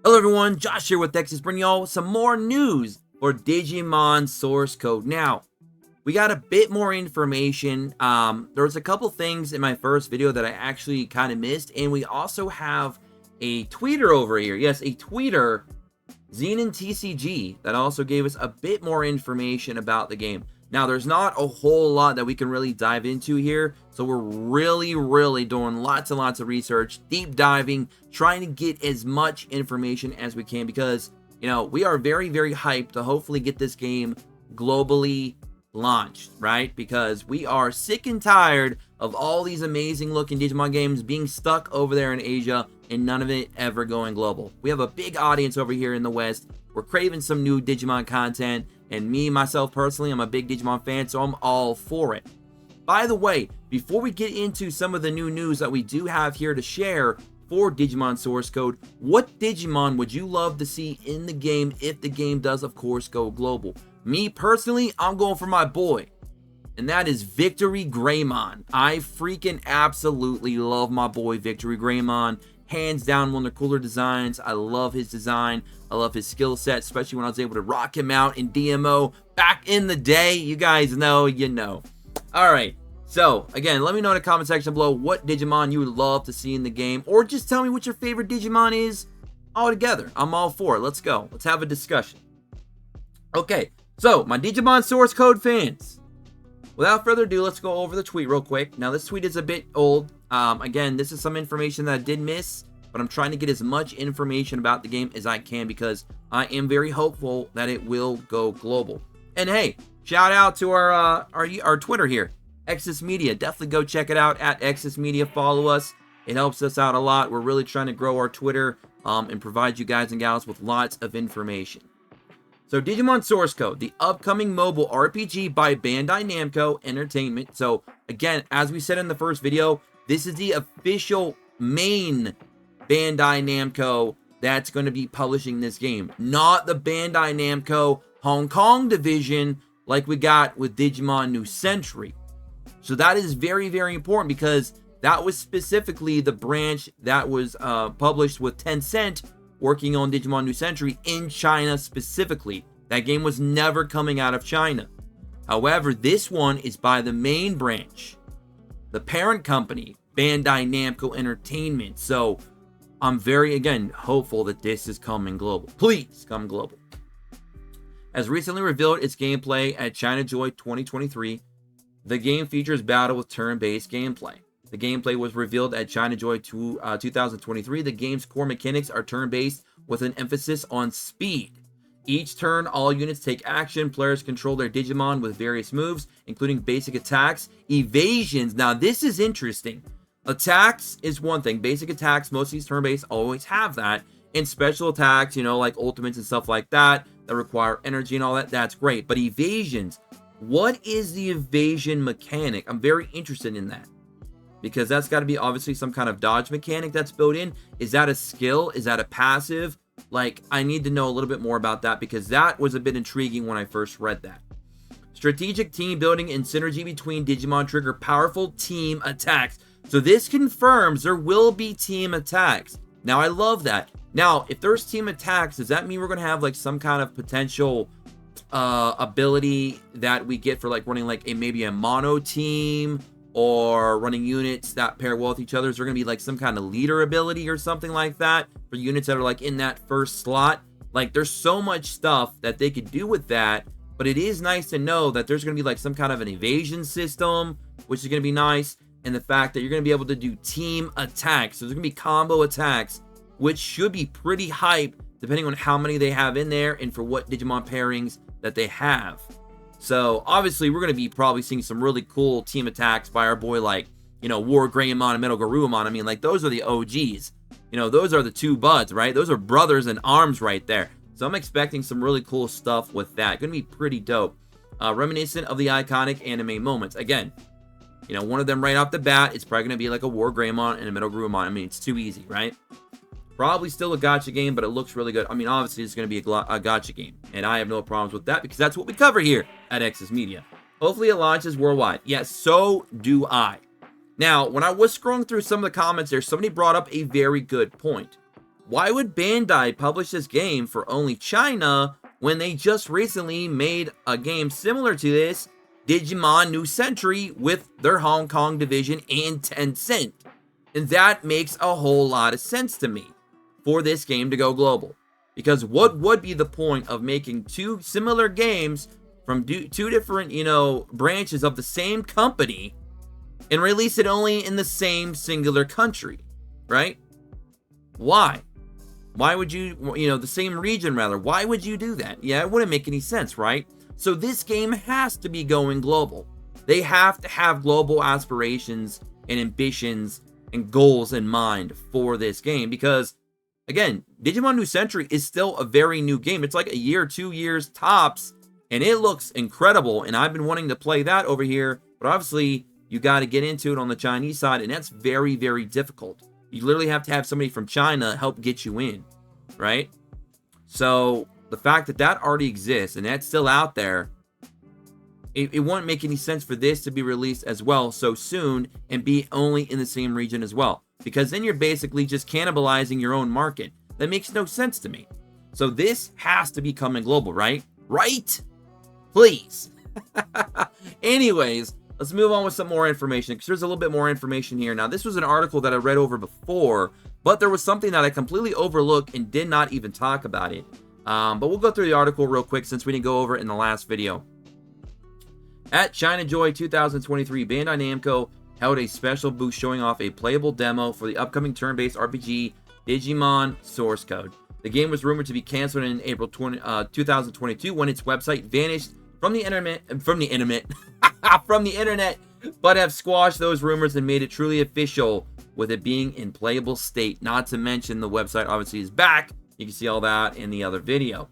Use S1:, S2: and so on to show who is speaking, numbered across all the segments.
S1: Hello everyone, Josh here with Texas, bringing y'all some more news for Digimon source code. Now, we got a bit more information. There was a couple things in my first video that I actually kind of missed, and we also have a tweeter over here. Yes, a tweeter, Xenon TCG, that also gave us a bit more information about the game. Now, there's not a whole lot that we can really dive into here, so we're really doing lots and lots of research, deep diving, trying to get as much information as we can because, you know, we are very hyped to hopefully get this game globally launched, right? Because we are sick and tired of all these amazing looking Digimon games being stuck over there in Asia and none of it ever going global. We have a big audience over here in the West. We're craving some new Digimon content. And me, myself, personally, I'm a big Digimon fan, so I'm all for it. By the way, before we get into some of the new news that we do have here to share for Digimon source code, what Digimon would you love to see in the game if the game does, of course, go global? Me, personally, I'm going for my boy, and that is Victory Greymon. I freaking absolutely love my boy Victory Greymon. Hands down, one of the cooler designs. I love his design. I love his skill set, especially when I was able to rock him out in DMO back in the day. You guys know, you know. All right. So, again, let me know in the comment section below what Digimon you would love to see in the game, or just tell me what your favorite Digimon is altogether. I'm all for it. Let's go. Let's have a discussion. Okay. So, my Digimon source code fans, without further ado, let's go over the tweet real quick. Now, this tweet is a bit old. Again, this is some information that I did miss, but I'm trying to get as much information about the game as I can because I am very hopeful that it will go global. And hey, shout out to our Twitter here, Exis Media. Definitely go check it out at Exis Media. Follow us. It helps us out a lot. We're really trying to grow our Twitter and provide you guys and gals with lots of information. So, Digimon source code, the upcoming mobile RPG by Bandai Namco Entertainment. So, again, as we said in the first video, this is the official main Bandai Namco that's going to be publishing this game, not the Bandai Namco Hong Kong division like we got with Digimon New Century. So that is very important because that was specifically the branch that was published with Tencent working on Digimon New Century in China specifically. That game was never coming out of China. However, this one is by the main branch, the parent company, Bandai Namco Entertainment. So I'm very, again, hopeful that this is coming global. Please come global. As recently revealed its gameplay at China Joy 2023, the game features battle with turn-based gameplay. The gameplay was revealed at China Joy 2023. The game's core mechanics are turn-based with an emphasis on speed. Each turn, all units take action. Players control their Digimon with various moves, including basic attacks, evasions. Now, this is interesting. Attacks is one thing. Basic attacks, most of these turn-based always have that. And special attacks, you know, like ultimates and stuff like that, that require energy and all that, that's great. But evasions, what is the evasion mechanic? I'm very interested in that. Because that's got to be obviously some kind of dodge mechanic that's built in. Is that a skill? Is that a passive? Like, I need to know a little bit more about that because that was a bit intriguing when I first read that. Strategic team building and synergy between Digimon trigger powerful team attacks. So this confirms there will be team attacks. Now, I love that. Now, if there's team attacks, does that mean we're going to have like some kind of potential ability that we get for like running like maybe a mono team or running units that pair well with each other? Is there going to be like some kind of leader ability or something like that for units that are like in that first slot? Like, there's so much stuff that they could do with that, but it is nice to know that there's going to be like some kind of an evasion system, which is going to be nice, and the fact that you're going to be able to do team attacks. So there's going to be combo attacks, which should be pretty hype depending on how many they have in there and for what Digimon pairings that they have. So obviously we're going to be probably seeing some really cool team attacks by our boy, like, you know, War Greymon and Metal Garurumon. I mean, like, those are the OGs. You know, those are the two buds, right? Those are brothers in arms right there. So I'm expecting some really cool stuff with that. Going to be pretty dope. Reminiscent of the iconic anime moments. Again, you know, one of them right off the bat, it's probably going to be like a War Greymon and a Metal Garurumon. I mean, it's too easy, right? Probably still a gacha game, but it looks really good. I mean, obviously, it's going to be a gacha game, and I have no problems with that because that's what we cover here at Exis Media. Hopefully, it launches worldwide. Yes, so do I. Now, when I was scrolling through some of the comments there, somebody brought up a very good point. why would Bandai publish this game for only China when they just recently made a game similar to this, Digimon New Century, with their Hong Kong division and Tencent? And that makes a whole lot of sense to me for this game to go global. Because what would be the point of making two similar games from two different, branches of the same company and release it only in the same singular country, right? Why? Why would you, the same region rather, why would you do that? Yeah, it wouldn't make any sense, right? So this game has to be going global. They have to have global aspirations and ambitions and goals in mind for this game because, again, Digimon New Century is still a very new game. It's like a year, 2 years tops, and it looks incredible, and I've been wanting to play that over here, but obviously, you got to get into it on the Chinese side, and that's very, very difficult. You literally have to have somebody from China help get you in, right? So the fact that that already exists and that's still out there, it won't make any sense for this to be released as well so soon and be only in the same region as well. Because then you're basically just cannibalizing your own market. That makes no sense to me. So this has to be coming global, right? Right? Please. Anyways, let's move on with some more information because there's a little bit more information here. Now, this was an article that I read over before, but there was something that I completely overlooked and did not even talk about it. But we'll go through the article real quick since we didn't go over it in the last video. At China Joy 2023, Bandai Namco held a special booth showing off a playable demo for the upcoming turn-based RPG Digimon Source Code. The game was rumored to be canceled in April 2022 when its website vanished from the internet, but have squashed those rumors and made it truly official with it being in playable state. Not to mention the website obviously is back. You can see all that in the other video.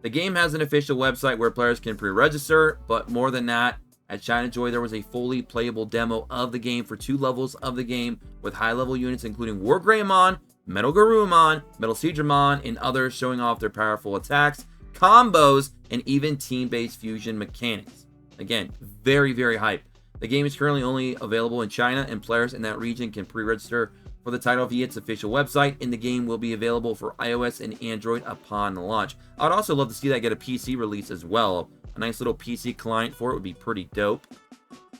S1: The game has an official website where players can pre-register, but more than that, at China Joy there was a fully playable demo of the game for 2 levels of the game with high-level units including War Greymon, Metal Garurumon, Metal Seadramon, and others showing off their powerful attacks, combos, and even team-based fusion mechanics. Again, very, very hype. The game is currently only available in China, and players in that region can pre-register for the title via its official website, and the game will be available for iOS and Android upon launch. I'd also love to see that get a PC release as well. A nice little PC client for it would be pretty dope.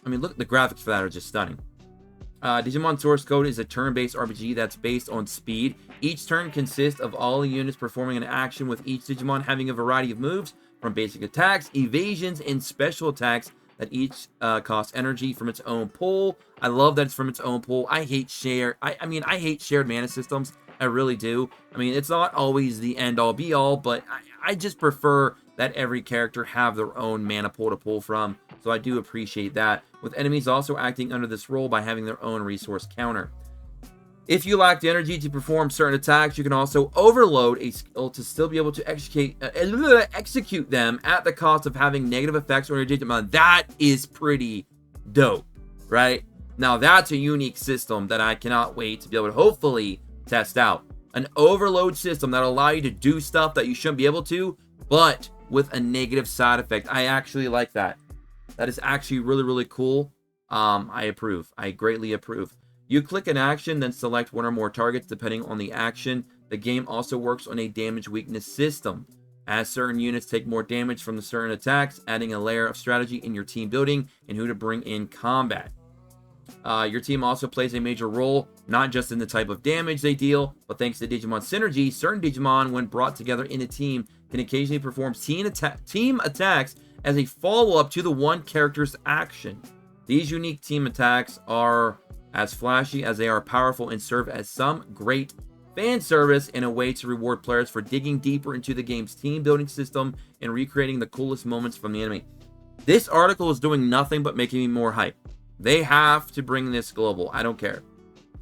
S1: I mean, look, the graphics for that are just stunning. Digimon Source Code is a turn-based RPG that's based on speed. Each turn consists of all the units performing an action, with each Digimon having a variety of moves, from basic attacks, evasions, and special attacks that each cost energy from its own pool. I love that it's from its own pool. I hate I hate shared mana systems. I really do. I mean, it's not always the end-all be-all, but I just prefer that every character have their own mana pool to pull from. So I do appreciate that, with enemies also acting under this role by having their own resource counter. If you lack the energy to perform certain attacks, you can also overload a skill to still be able to execute them at the cost of having negative effects on your Digimon. That is pretty dope, right? Now, that's a unique system that I cannot wait to be able to hopefully test out. An overload system that'll allow you to do stuff that you shouldn't be able to, but with a negative side effect. I actually like that. That is actually really, really cool. I approve. I greatly approve. You click an action, then select one or more targets depending on the action. The game also works on a damage weakness system, as certain units take more damage from the certain attacks, adding a layer of strategy in your team building and who to bring in combat. Your team also plays a major role, not just in the type of damage they deal, but thanks to Digimon Synergy, certain Digimon, when brought together in a team, can occasionally perform team attacks as a follow-up to the one character's action. These unique team attacks are as flashy as they are powerful and serve as some great fan service and a way to reward players for digging deeper into the game's team building system and recreating the coolest moments from the anime. This article is doing nothing but making me more hype. They have to bring this global. I don't care.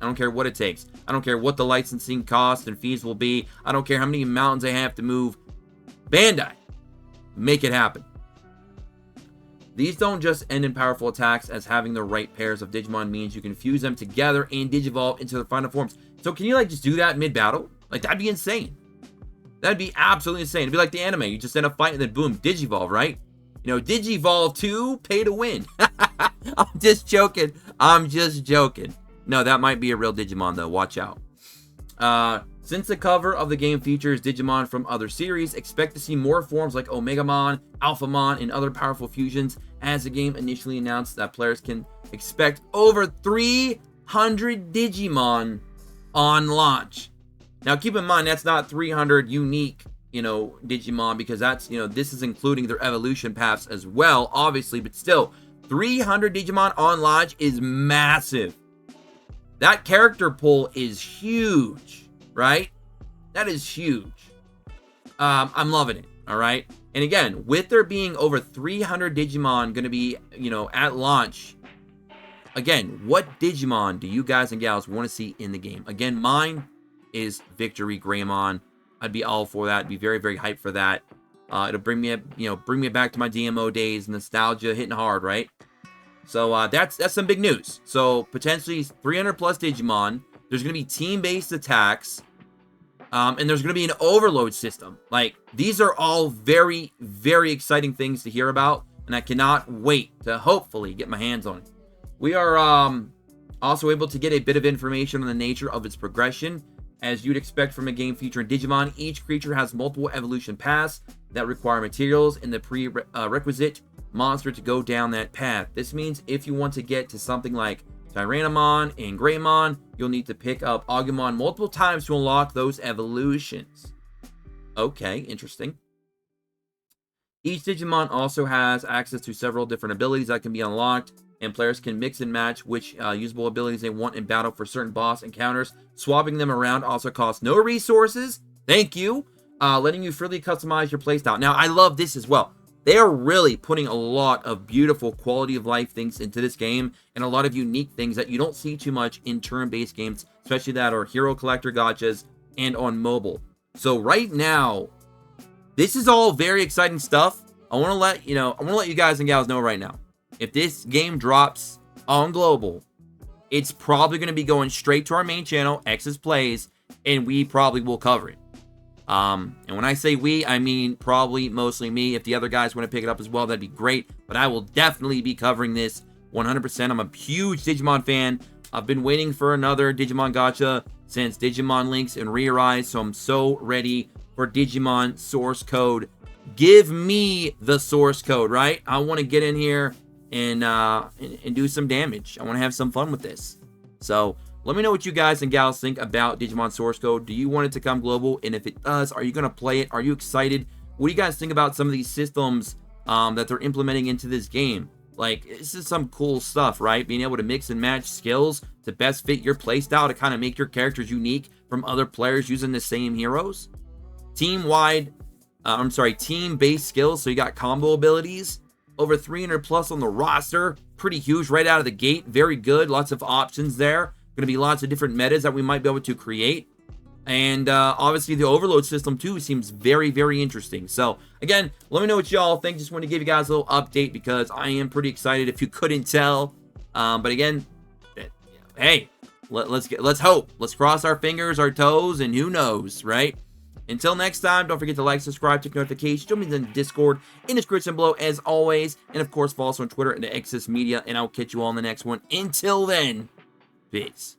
S1: I don't care what it takes. I don't care what the licensing costs and fees will be. I don't care how many mountains they have to move. Bandai, make it happen. These don't just end in powerful attacks, as having the right pairs of Digimon means you can fuse them together and digivolve into their final forms. So can you just do that mid-battle? That'd be insane. That'd be absolutely insane. It'd be like the anime. You just end up fighting and then boom, digivolve, right? Digivolve 2, pay to win. I'm just joking. I'm just joking. No, that might be a real Digimon though. Watch out. Since the cover of the game features Digimon from other series, expect to see more forms like Omegamon, Alphamon, and other powerful fusions, as the game initially announced that players can expect over 300 Digimon on launch. Now, keep in mind, that's not 300 unique, Digimon, because that's, this is including their evolution paths as well, obviously, but still, 300 Digimon on launch is massive. That character pool is huge. Right? That is huge. I'm loving it. All right. And again, with there being over 300 Digimon going to be, at launch, again, what Digimon do you guys and gals want to see in the game? Again, mine is Victory Greymon. I'd be all for that. I'd be very, very hyped for that. It'll bring me, bring me back to my DMO days, nostalgia hitting hard, right? So that's some big news. So potentially 300 plus Digimon. There's going to be team-based attacks. And there's going to be an overload system. Like, these are all very, very exciting things to hear about. And I cannot wait to hopefully get my hands on it. We are also able to get a bit of information on the nature of its progression. As you'd expect from a game featuring Digimon, each creature has multiple evolution paths that require materials in the prerequisite monster to go down that path. This means if you want to get to something like Tyrannomon and Greymon, you'll need to pick up Agumon multiple times to unlock those evolutions. Okay, interesting. Each Digimon also has access to several different abilities that can be unlocked, and players can mix and match which usable abilities they want in battle for certain boss encounters. Swapping them around also costs no resources. Thank you. Letting you freely customize your playstyle. Now, I love this as well. They are really putting a lot of beautiful quality of life things into this game, and a lot of unique things that you don't see too much in turn-based games, especially that are hero collector gachas and on mobile. So right now, this is all very exciting stuff. I want to let you guys and gals know right now. If this game drops on global, it's probably going to be going straight to our main channel, X's Plays, and we probably will cover it. And when I say we, I mean probably mostly me. If the other guys want to pick it up as well, that'd be great. But I will definitely be covering this 100%. I'm a huge Digimon fan. I've been waiting for another Digimon gacha since Digimon Links and Re-Arise, so I'm so ready for Digimon source code. Give me the source code, right? I want to get in here and do some damage. I want to have some fun with this. So let me know what you guys and gals think about Digimon source code. Do you want it to come global? And if it does, are you going to play it? Are you excited? What do you guys think about some of these systems that they're implementing into this game? Like, this is some cool stuff, right? Being able to mix and match skills to best fit your playstyle to kind of make your characters unique from other players using the same heroes. Team-based skills, so you got combo abilities. Over 300 plus on the roster. Pretty huge right out of the gate. Very good. Lots of options there. Going to be lots of different metas that we might be able to create. And obviously the overload system too seems very, very interesting. So again, let me know what y'all think. Just want to give you guys a little update because I am pretty excited if you couldn't tell. But again, hey, let's hope. Let's cross our fingers, our toes, and who knows, right? Until next time, don't forget to like, subscribe, check notifications, join me in the Discord in the description below as always. And of course, follow us on Twitter and the X's Media. And I'll catch you all in the next one. Until then, peace.